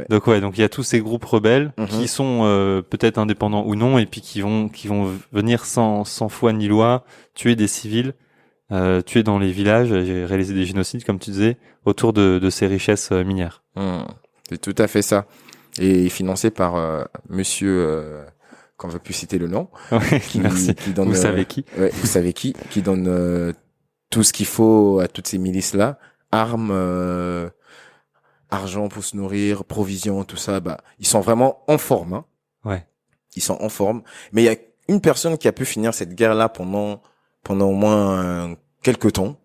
Donc il y a tous ces groupes rebelles Mhm. qui sont peut-être indépendants ou non et puis qui vont venir sans foi ni loi tuer des civils, tuer dans les villages, et réaliser des génocides comme tu disais autour de ces richesses minières. C'est tout à fait ça. Et financé par monsieur qu'on veut plus citer le nom. Ouais, Qui, merci. qui donne, Vous savez qui? Ouais, vous savez qui donne tout ce qu'il faut à toutes ces milices-là, armes, argent pour se nourrir, provisions, tout ça. Bah, ils sont vraiment en forme. Hein. Ouais. Ils sont en forme. Mais il y a une personne qui a pu finir cette guerre-là pendant au moins quelques temps.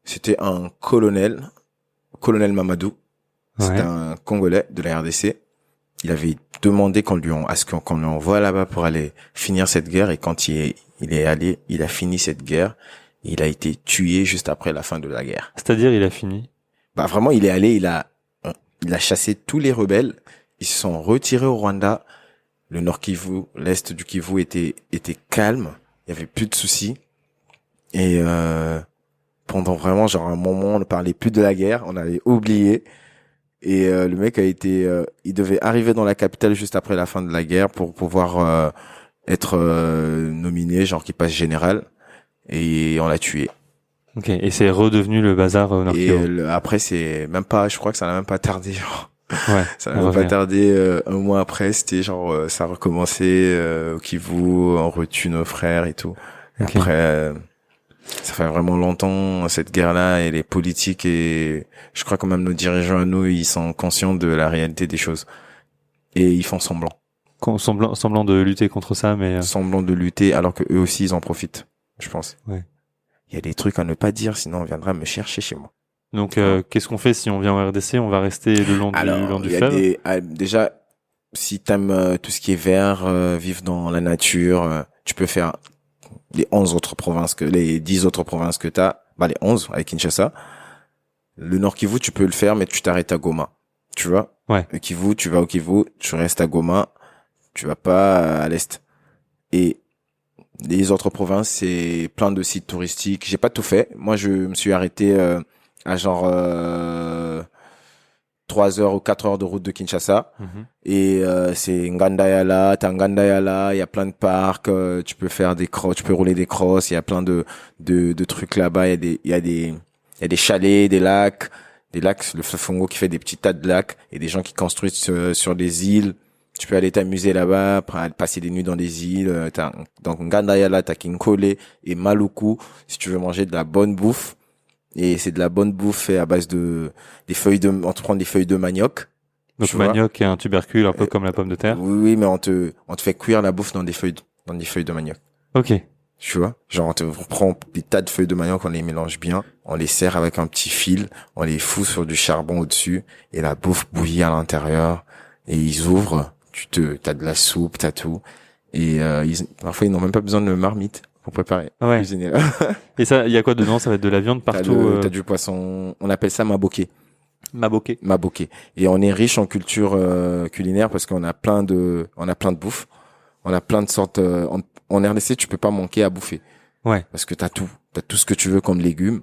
C'était un colonel Mamadou. C'était Ouais. un Congolais de la RDC. Il avait demandé qu'on lui envoie là-bas pour aller finir cette guerre et quand il est allé, il a fini cette guerre. Il a été tué juste après la fin de la guerre. C'est-à-dire il a fini. Bah vraiment, il est allé, il a chassé tous les rebelles. Ils se sont retirés au Rwanda. Le Nord Kivu, l'Est du Kivu était calme. Il y avait plus de soucis. Et pendant vraiment genre un moment, on ne parlait plus de la guerre. On avait oublié. Et le mec il devait arriver dans la capitale juste après la fin de la guerre pour pouvoir être nominé, genre qu'il passe général. Et on l'a tué. Ok. Et c'est redevenu le bazar au Nord Et Kivu. après, c'est même pas, je crois que ça n'a même pas tardé, genre. Ouais. Ça on n'a même pas revient. tardé un mois après, c'était genre, ça a recommencé au Kivu, on retue nos frères et tout. Et Ok. après, Ça fait vraiment longtemps, cette guerre-là, et les politiques, et je crois quand même nos dirigeants à nous, ils sont conscients de la réalité des choses. Et ils font semblant. Semblant de lutter contre ça, mais Semblant de lutter, alors que eux aussi, ils en profitent, je pense. Ouais. Il y a des trucs à ne pas dire, sinon on viendra me chercher chez moi. donc qu'est-ce qu'on fait si on vient au RDC? On va rester le long du il y a fleuve. déjà, si t'aimes tout ce qui est vert, vivre dans la nature, tu peux faire les 10 autres provinces que t'as, les 11 avec Kinshasa. Le Nord Kivu, tu peux le faire, mais tu t'arrêtes à Goma. Tu vois? Ouais. Le Kivu, tu vas au Kivu, tu restes à Goma, tu vas pas à l'est. Et les autres provinces, c'est plein de sites touristiques. J'ai pas tout fait. Moi, je me suis arrêté à genre 3 heures ou 4 heures de route de Kinshasa. Mhm. Et c'est Ngandayala, t'as Ngandayala, il y a plein de parcs, tu peux faire des crosses, tu peux rouler des crosses, il y a plein de trucs là-bas, il y a des chalets, des lacs, le fleuve Congo qui fait des petits tas de lacs, et des gens qui construisent sur des îles. Tu peux aller t'amuser là-bas, passer des nuits dans des îles. Donc Ngandayala, t'as Kinkole et Maluku, si tu veux manger de la bonne bouffe. Et c'est de la bonne bouffe fait à base on te prend des feuilles de manioc. Donc tu vois. manioc est un tubercule un peu comme la pomme de terre. Oui, mais on te fait cuire la bouffe dans des feuilles de manioc. Ok. Tu vois? Genre, on prend des tas de feuilles de manioc, on les mélange bien, on les serre avec un petit fil, on les fout sur du charbon au-dessus, et la bouffe bouillit à l'intérieur, et ils ouvrent, t'as de la soupe, t'as tout, et parfois ils n'ont même pas besoin de marmite pour préparer. Ah ouais. Cuisiner. Et ça, il y a quoi dedans? Ça va être de la viande partout. T'as du poisson, on appelle ça maboké. Maboké. Et on est riche en culture culinaire parce qu'on a plein de bouffe. On a plein de sortes. En RDC, tu peux pas manquer à bouffer. Ouais. Parce que t'as tout. T'as tout ce que tu veux comme légumes.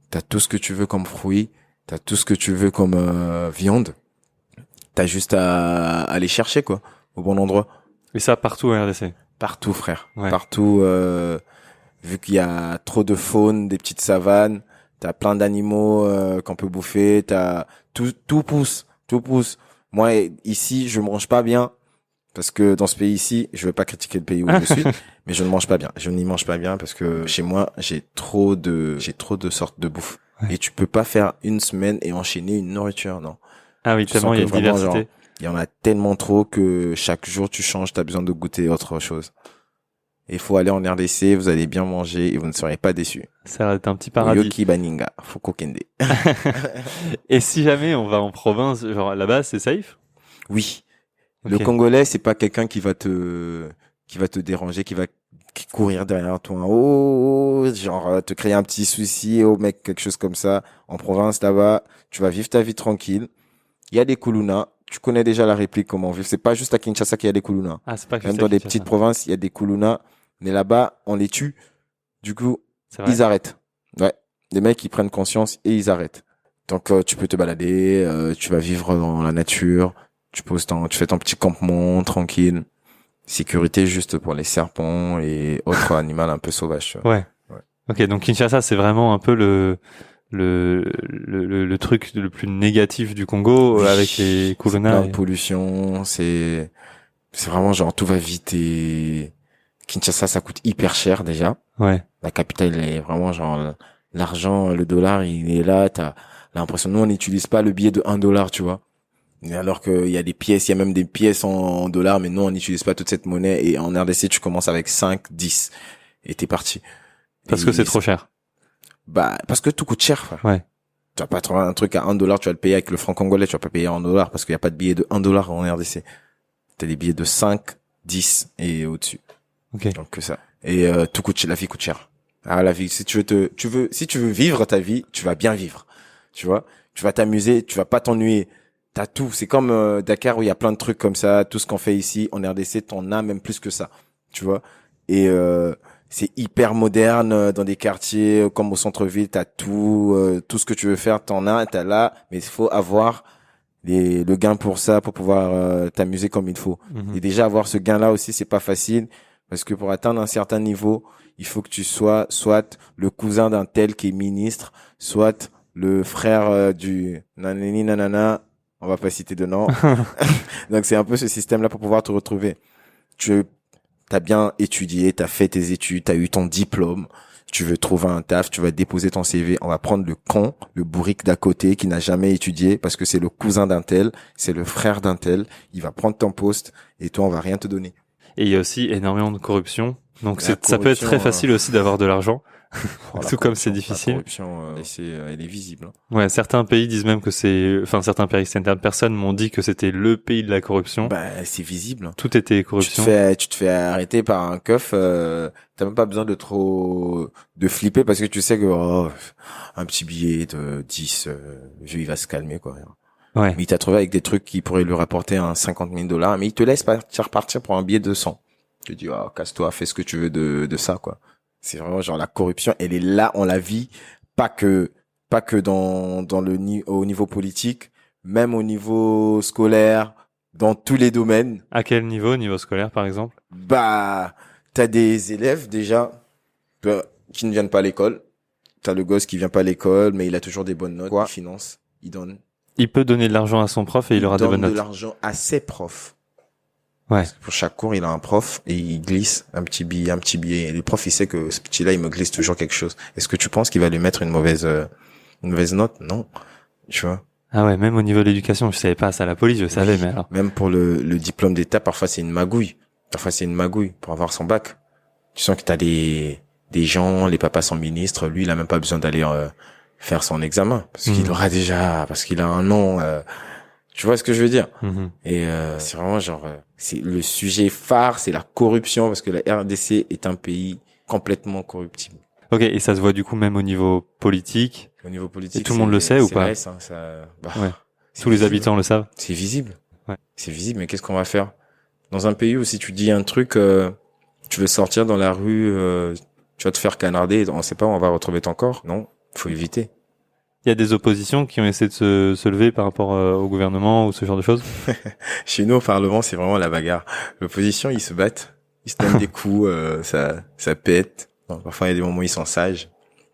T'as tout ce que tu veux comme fruits. T'as tout ce que tu veux comme viande. T'as juste à aller chercher, quoi, au bon endroit. Et ça partout au RDC. Partout, frère. Ouais. Partout. Vu qu'il y a trop de faune, des petites savanes. T'as plein d'animaux qu'on peut bouffer. T'as tout pousse. Moi, ici, je mange pas bien. Parce que dans ce pays-ci, je veux pas critiquer le pays où je suis, mais je ne mange pas bien. Je n'y mange pas bien parce que chez moi, j'ai trop de sortes de bouffe. Ouais. Et tu peux pas faire une semaine et enchaîner une nourriture, non. Ah oui, Tu tellement sens il y a que une vraiment, diversité. genre, il y en a tellement trop que chaque jour tu changes, t'as besoin de goûter autre chose. Et il faut aller en RDC, vous allez bien manger et vous ne serez pas déçus. Ça va être un petit paradis. Yoki Baninga, Foko Kende. Et si jamais on va en province, genre là-bas, c'est safe? Oui. Ok. Le Congolais, c'est pas quelqu'un qui va te déranger, qui courir derrière toi, genre te créer un petit souci, mec, quelque chose comme ça. En province, là-bas, tu vas vivre ta vie tranquille. Il y a des Kuluna. Tu connais déjà la réplique comment vivre. C'est pas juste à Kinshasa qu'il y a des Kuluna. Ah, c'est pas que Même c'est dans ça des qui fait petites ça. provinces, il y a des Kuluna. Mais là-bas, on les tue. Du coup, C'est vrai. ils arrêtent. Ouais. Les mecs, ils prennent conscience et ils arrêtent. Donc, tu peux te balader, tu vas vivre dans la nature. Tu fais ton petit campement tranquille. Sécurité juste pour les serpents et autres animaux un peu sauvages. Tu vois. Ouais. Ok, donc Kinshasa, c'est vraiment un peu le truc le plus négatif du Congo avec les Plein Kuluna. de pollution, c'est vraiment genre tout va vite et Kinshasa ça coûte hyper cher déjà. Ouais. La capitale est vraiment genre l'argent, le dollar il est là, t'as l'impression nous on n'utilise pas le billet de $1, tu vois. Et alors qu'il y a des pièces, il y a même des pièces en dollars, mais nous on n'utilise pas toute cette monnaie et en RDC tu commences avec 5, 10 et t'es parti. Parce Et que c'est trop cher. parce que tout coûte cher, frère. Ouais. Tu vas pas trouver un truc à $1, tu vas le payer avec le franc congolais, tu vas pas payer en dollars parce qu'il y a pas de billet de $1 en RDC. T'as des billets de 5, 10 et au-dessus. Ok. Donc que ça. Et la vie coûte cher. Ah la vie, si tu veux vivre ta vie, tu vas bien vivre. Tu vois, tu vas t'amuser, tu vas pas t'ennuyer. T'as tout. C'est comme Dakar où il y a plein de trucs comme ça. Tout ce qu'on fait ici en RDC, t'en as même plus que ça. Tu vois. Et c'est hyper moderne dans des quartiers comme au centre-ville. T'as tout ce que tu veux faire, t'as là. Mais il faut avoir le gain pour ça, pour pouvoir t'amuser comme il faut. Mhm. Et déjà avoir ce gain-là aussi, c'est pas facile parce que pour atteindre un certain niveau, il faut que tu sois soit le cousin d'un tel qui est ministre, soit le frère du nanani nanana. On va pas citer de nom. Donc c'est un peu ce système-là pour pouvoir te retrouver. T'as bien étudié, t'as fait tes études, t'as eu ton diplôme. Tu veux trouver un taf, tu vas déposer ton CV, on va prendre le con, le bourrique d'à côté qui n'a jamais étudié parce que c'est le cousin d'un tel, c'est le frère d'un tel, il va prendre ton poste et toi on va rien te donner. Et il y a aussi énormément de corruption. Donc La ça peut être corruption, très facile aussi d'avoir de l'argent. La Tout comme c'est corruption, difficile. La corruption, elle est visible. Hein. Ouais, certains pays disent même que certains pays, certaines personnes m'ont dit que c'était le pays de la corruption. Bah, c'est visible. Hein. Tout était corruption. Tu te fais arrêter par un keuf, t'as même pas besoin de flipper parce que tu sais que un petit billet de 10, il va se calmer quoi. Ouais. Mais il t'a trouvé avec des trucs qui pourraient lui rapporter un $50,000, mais il te laisse partir pour un billet de 100. Tu te dis casse-toi, fais ce que tu veux de ça quoi. C'est vraiment genre la corruption, elle est là, on la vit, pas que au niveau politique, même au niveau scolaire, dans tous les domaines. À quel niveau? Niveau scolaire, par exemple? Bah, t'as des élèves déjà qui ne viennent pas à l'école. T'as le gosse qui vient pas à l'école, mais il a toujours des bonnes notes. Il finance, il donne. Il peut donner de l'argent à son prof et il aura des bonnes notes. Il donne de l'argent à ses profs. Ouais. Parce que pour chaque cours, il a un prof et il glisse un petit billet. Et le prof, il sait que ce petit-là, il me glisse toujours quelque chose. Est-ce que tu penses qu'il va lui mettre une mauvaise note? Non. Tu vois? Ah ouais, même au niveau de l'éducation, je savais pas ça. La police, je savais, mais alors. Même pour le diplôme d'État, parfois c'est une magouille. Pour avoir son bac. Tu sens que t'as des gens, les papas sont ministres, lui, il a même pas besoin d'aller faire son examen. Parce qu'il a un nom, tu vois ce que je veux dire? Et c'est vraiment c'est le sujet phare, c'est la corruption, parce que la RDC est un pays complètement corruptible. Ok, et ça se voit du coup même au niveau politique. Au niveau politique, et tout le monde le sait ou pas? Ouais. Tous les habitants le savent. C'est visible. Ouais. C'est visible, mais qu'est-ce qu'on va faire? Dans un pays où si tu dis un truc, tu veux sortir dans la rue, tu vas te faire canarder, on sait pas où on va retrouver ton corps. Non, faut éviter. Il y a des oppositions qui ont essayé de se lever par rapport au gouvernement ou ce genre de choses? Chez nous, au Parlement, c'est vraiment la bagarre. L'opposition, ils se battent, ils se donnent des coups, ça pète. Bon, parfois, il y a des moments où ils sont sages.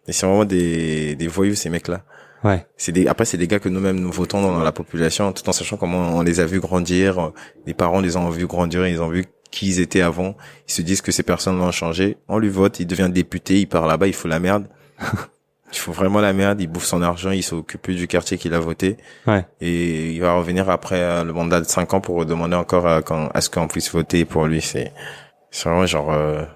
Et c'est vraiment des voyous, ces mecs-là. Ouais. Après, c'est des gars que nous-mêmes, nous votons dans la population, tout en sachant comment on les a vus grandir. Les parents les ont vus grandir, ils ont vu qui ils étaient avant. Ils se disent que ces personnes vont changer. On lui vote, il devient député, il part là-bas, il faut la merde. Il faut vraiment la merde, il bouffe son argent, il s'occupe plus du quartier qu'il a voté. Ouais. Et il va revenir après le mandat de 5 ans pour demander encore à ce qu'on puisse voter pour lui. C'est vraiment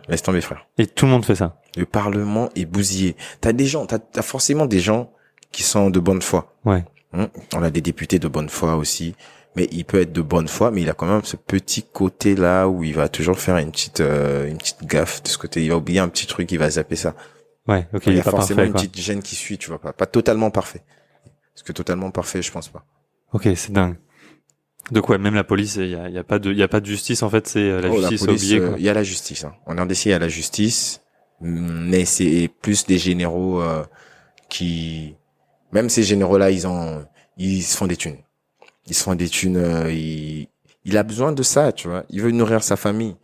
laisse tomber frère. Et tout le monde fait ça. Le Parlement est bousillé. T'as forcément des gens qui sont de bonne foi. Ouais. On a des députés de bonne foi aussi. Mais il peut être de bonne foi, mais il a quand même ce petit côté là où il va toujours faire une petite gaffe de ce côté. Il va oublier un petit truc, il va zapper ça. Ouais, ok, il y il a est pas forcément parfait, une petite gêne qui suit, tu vois pas totalement parfait. Parce que totalement parfait, je pense pas. Ok, c'est dingue. Donc ouais, même la police, il y a pas de justice en fait, c'est la justice oubliée. Il y a la justice. Hein. En RDC, il y a la justice, mais c'est plus des généraux qui, même ces généraux-là, ils se font des thunes. Ils se font des thunes. Il a besoin de ça, tu vois. Il veut nourrir sa famille.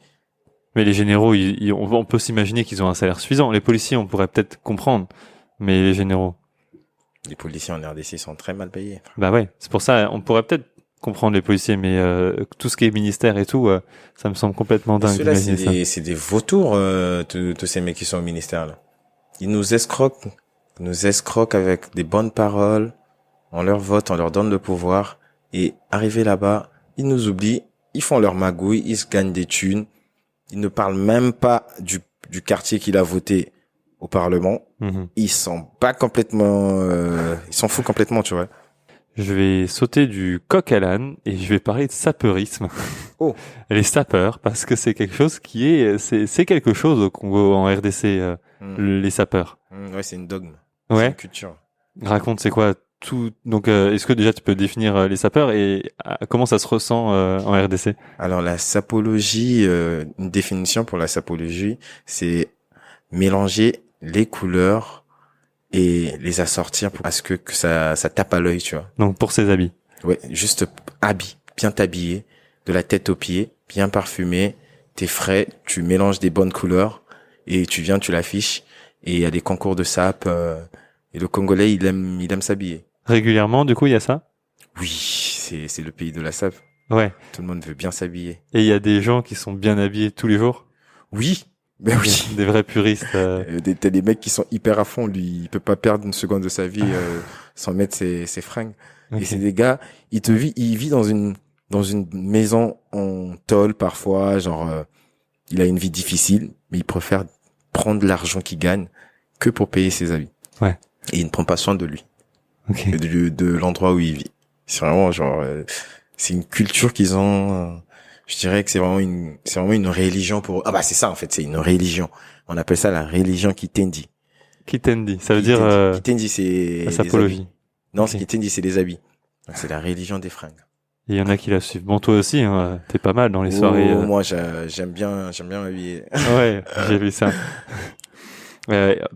Mais les généraux, on peut s'imaginer qu'ils ont un salaire suffisant. Les policiers, on pourrait peut-être comprendre, mais les généraux. Les policiers en RDC sont très mal payés. Bah ouais, c'est pour ça, on pourrait peut-être comprendre les policiers, mais tout ce qui est ministère et tout, ça me semble complètement dingue d'imaginer ça. C'est des vautours, tous ces mecs qui sont au ministère là. Ils nous escroquent avec des bonnes paroles. On leur vote, on leur donne le pouvoir, et arrivés là-bas, ils nous oublient, ils font leur magouille, ils se gagnent des thunes. Il ne parle même pas du quartier qu'il a voté au Parlement. Ils sont pas complètement, ils s'en foutent complètement, tu vois. Je vais sauter du coq à l'âne et je vais parler de sapeurisme. Oh. Les sapeurs, parce que c'est quelque chose c'est quelque chose au Congo, en RDC, les sapeurs. Ouais, c'est une dogme. Ouais. C'est une culture. Raconte, c'est quoi tout, donc, est-ce que déjà tu peux définir les sapeurs et comment ça se ressent en RDC? Alors la sapologie, une définition pour la sapologie, c'est mélanger les couleurs et les assortir pour à ce que ça tape à l'œil, tu vois. Donc pour ses habits. Ouais, juste bien t'habiller, de la tête aux pieds, bien parfumé, t'es frais, tu mélanges des bonnes couleurs et tu l'affiches et il y a des concours de sap et le Congolais il aime s'habiller. Régulièrement, du coup, il y a ça? Oui, c'est le pays de la sap. Ouais. Tout le monde veut bien s'habiller. Et il y a des gens qui sont bien habillés tous les jours? Oui, Ben oui. Des vrais puristes. T'as des mecs qui sont hyper à fond. Lui, il peut pas perdre une seconde de sa vie sans mettre ses fringues. Ok. Et c'est des gars, il vit dans une maison en tôle parfois, genre il a une vie difficile, mais il préfère prendre l'argent qu'il gagne que pour payer ses habits. Ouais. Et il ne prend pas soin de lui, Ok. et de l'endroit où il vit. C'est vraiment genre c'est une culture qu'ils ont. Je dirais que c'est vraiment une religion pour eux. Ah bah c'est ça en fait, c'est une religion. On appelle ça la religion Kitendi. Kitendi, ça veut dire Kitendi, c'est la les sapologie. habits. Non, Ok. c'est Kitendi, c'est les habits. Donc, c'est la religion des fringues. Et il y en a qui la suivent. Bon, toi aussi, hein, t'es pas mal dans les soirées. Moi j'aime bien m'habiller. Ouais, j'ai vu ça.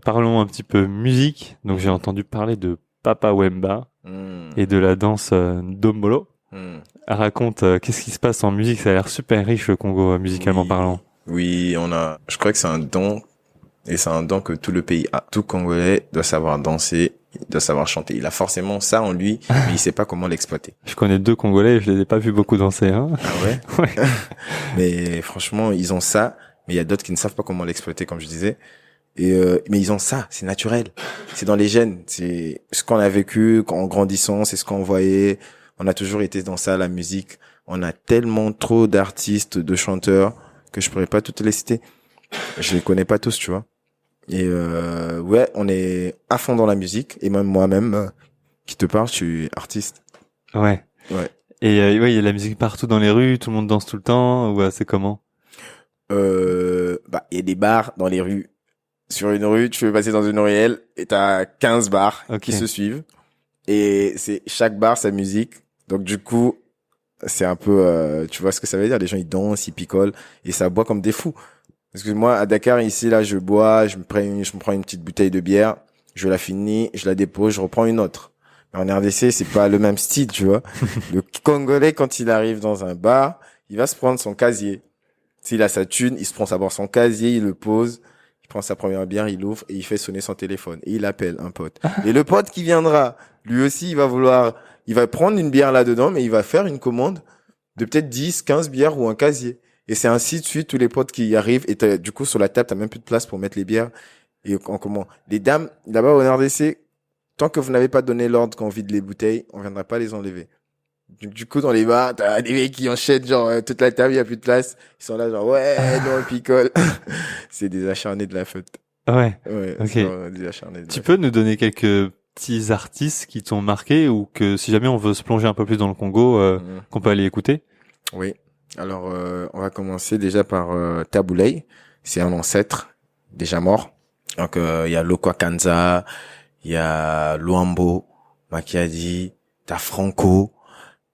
Parlons un petit peu musique. Donc j'ai entendu parler de Papa Wemba Hmm, et de la danse Ndombolo. hmm. Raconte, qu'est-ce qui se passe en musique? Ça a l'air super riche le Congo, musicalement Oui. parlant. Oui, je crois que c'est un don, et c'est un don que tout le pays a. Tout Congolais doit savoir danser, doit savoir chanter. Il a forcément ça en lui, mais il sait pas comment l'exploiter. Je connais 2 Congolais et je les ai pas vus beaucoup danser, hein. Ah ouais? Ouais. Mais franchement, ils ont ça, mais il y a d'autres qui ne savent pas comment l'exploiter, comme je disais. Mais ils ont ça, c'est naturel. C'est dans les gènes, c'est ce qu'on a vécu en grandissant, c'est ce qu'on voyait. On a toujours été dans ça, la musique. On a tellement trop d'artistes, de chanteurs, que je pourrais pas toutes les citer. Je les connais pas tous, tu vois. Et ouais, on est à fond dans la musique. Et même moi-même, qui te parle, je suis artiste. Ouais. Ouais. Et ouais, il y a de la musique partout dans les rues, tout le monde danse tout le temps, ou c'est comment? Bah, il y a des bars dans les rues. Sur une rue, tu peux passer dans une ruelle et t'as 15 bars qui se suivent. Et c'est chaque bar sa musique. Donc du coup, c'est un peu, tu vois ce que ça veut dire. Les gens ils dansent, ils picolent et ça boit comme des fous. Parce que moi à Dakar ici là, je bois, je me prends une petite bouteille de bière, je la finis, je la dépose, je reprends une autre. Mais en RDC, c'est pas le même style, tu vois. Le Congolais quand il arrive dans un bar, il va se prendre son casier. S'il a sa thune, il se prend d'abord son casier, il le pose. Il prend sa première bière, il l'ouvre et il fait sonner son téléphone. Et il appelle un pote. Et le pote qui viendra, lui aussi, il va prendre une bière là-dedans, mais il va faire une commande de peut-être 10, 15 bières ou un casier. Et c'est ainsi de suite, tous les potes qui y arrivent. Et du coup, sur la table, t'as même plus de place pour mettre les bières. Et en comment? Les dames, là-bas au RDC, tant que vous n'avez pas donné l'ordre qu'on vide les bouteilles, on viendra pas les enlever. Du coup, dans les bars, t'as des mecs qui enchaînent, genre, toute la table, il y a plus de place. Ils sont là, genre, ouais, non, on picole. C'est des acharnés de la fête. Ouais. Ouais, Ok. c'est vraiment des acharnés de Tu la peux nous donner quelques petits artistes qui t'ont marqué ou que si jamais on veut se plonger un peu plus dans le Congo, fête. Mhm. qu'on peut aller écouter? Oui. Alors, on va commencer déjà par Taboulay. C'est un ancêtre, déjà mort. Donc, il y a Lokwa Kanza, il y a Luambo, Makiadi, t'as Franco.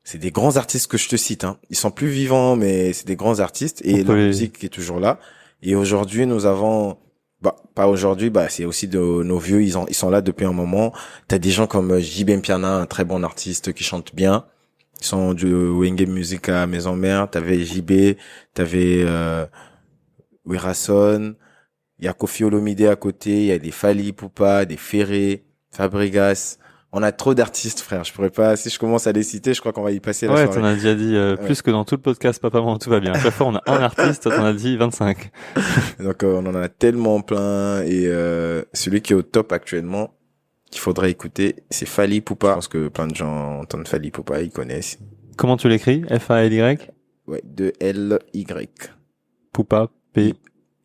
C'est des grands artistes que je te cite, hein. Ils sont plus vivants, mais c'est des grands artistes et leur musique est toujours là. Et aujourd'hui, nous avons, pas aujourd'hui, c'est aussi de nos vieux, ils sont là depuis un moment. T'as des gens comme JB Mpiana, un très bon artiste qui chante bien. Ils sont du Wenge Music à Maison Mère. T'avais JB, t'avais, Werason. Il y a Kofi Olomide à côté. Il y a des Fally Ipupa, des Ferré, Fabregas. On a trop d'artistes, frère. Je pourrais pas, si je commence à les citer, je crois qu'on va y passer la Ouais, soirée. t'en as déjà dit plus que dans tout le podcast Papa Maman tout va bien. À chaque fois on a un artiste, toi t'en as dit 25. Donc on en a tellement plein et celui qui est au top actuellement qu'il faudrait écouter, c'est Fally Ipupa. Je pense que plein de gens entendent Fally Ipupa, ils connaissent. Comment tu l'écris? F-A-L-Y? Ouais, 2 L-Y. Poupa, P.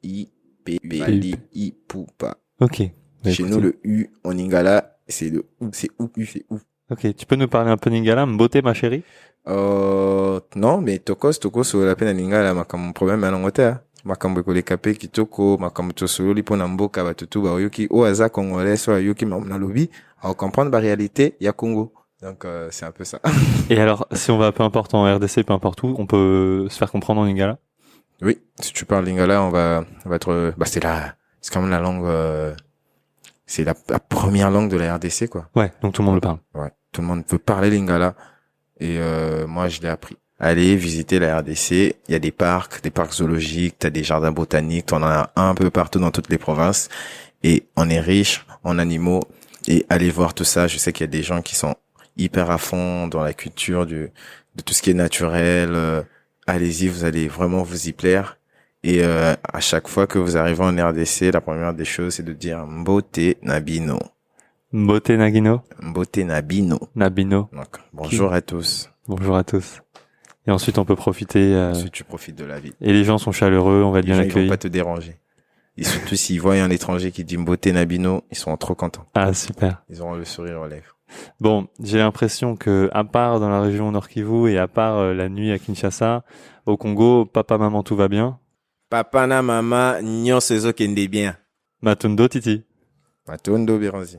I-P-P. Fally Ipupa. Ok. Bah, Chez écoutez. nous, le U en Lingala, c'est le ou, c'est ou, U, c'est ou. Ok, tu peux nous parler un peu Lingala, Mbote ma chérie? Non, mais tokos sur la peine en Lingala, makambo problème en Angleterre. Makambo ko lekape kitoko, makambo tosolo lipo na mboka batutu ba yoki o aza congolais so yoki na lobby, à comprendre la réalité ya Congo. Donc c'est un peu ça. Et alors, si on va peu importe en RDC, peu importe où, on peut se faire comprendre en Lingala? Oui, si tu parles Lingala, on va être c'est quand même la langue c'est la première langue de la RDC quoi. Ouais, donc tout le monde le parle. Ouais, tout le monde peut parler Lingala et moi je l'ai appris. Allez visiter la RDC, il y a des parcs zoologiques, t'as des jardins botaniques, t'en as un peu partout dans toutes les provinces et on est riche en animaux et allez voir tout ça. Je sais qu'il y a des gens qui sont hyper à fond dans la culture de tout ce qui est naturel. Allez-y, vous allez vraiment vous y plaire Et à chaque fois que vous arrivez en RDC, la première des choses, c'est de dire Mbote Nabino. Mbote Nagino, Mbote Nabino. Nabino. Donc, bonjour à tous. Bonjour à tous. Et ensuite, on peut profiter. Ensuite, tu profites de la vie. Et les gens sont chaleureux, on va être Les bien gens, ils vont accueillis. pas te déranger. Et surtout, s'ils voient un étranger qui dit Mbote Nabino, ils sont trop contents. Ah, super. Ils auront le sourire aux lèvres. Bon, j'ai l'impression que, à part dans la région Nord Kivu et à part la nuit à Kinshasa, au Congo, papa, maman, tout va bien. Papa na mama, nyonso ezokende bien. Matundo, Titi. Matondo Biranzi.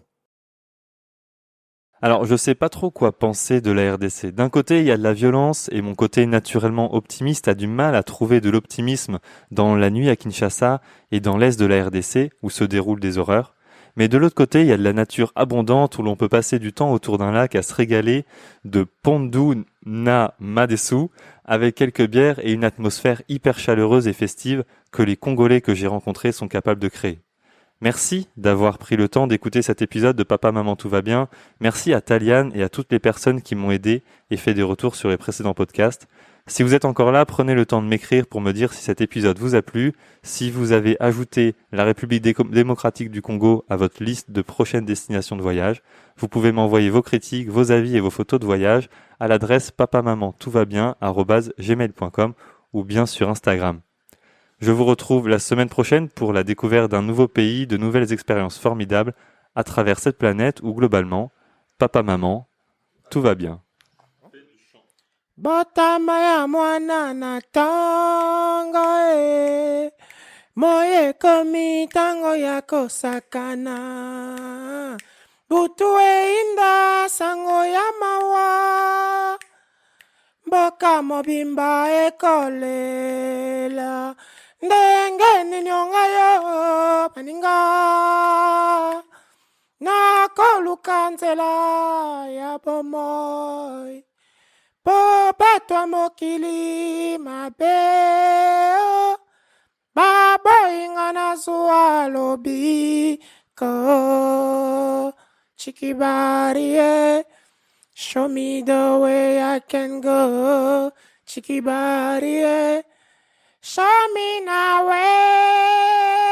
Alors, je sais pas trop quoi penser de la RDC. D'un côté, il y a de la violence et mon côté naturellement optimiste a du mal à trouver de l'optimisme dans la nuit à Kinshasa et dans l'est de la RDC où se déroulent des horreurs. Mais de l'autre côté, il y a de la nature abondante où l'on peut passer du temps autour d'un lac à se régaler de Pondu na Madesu avec quelques bières et une atmosphère hyper chaleureuse et festive que les Congolais que j'ai rencontrés sont capables de créer. Merci d'avoir pris le temps d'écouter cet épisode de Papa Maman Tout va bien. Merci à Taliane et à toutes les personnes qui m'ont aidé et fait des retours sur les précédents podcasts. Si vous êtes encore là, prenez le temps de m'écrire pour me dire si cet épisode vous a plu, si vous avez ajouté la République démocratique du Congo à votre liste de prochaines destinations de voyage. Vous pouvez m'envoyer vos critiques, vos avis et vos photos de voyage à l'adresse papamamantoutva-bien@gmail.com ou bien sur Instagram. Je vous retrouve la semaine prochaine pour la découverte d'un nouveau pays, de nouvelles expériences formidables à travers cette planète où globalement, papa, maman, tout va bien. Botama ya mwana na tango moye komi tango ya kosakana butu inda sango ya mawa mboka mobimba ekolela ndenge ninyonga yo baninga nakoluka nzela ya bomoi po betwa mokili mabe baboyinga na zuwa lobiko chikibari show me the way I can go chikibari show me na way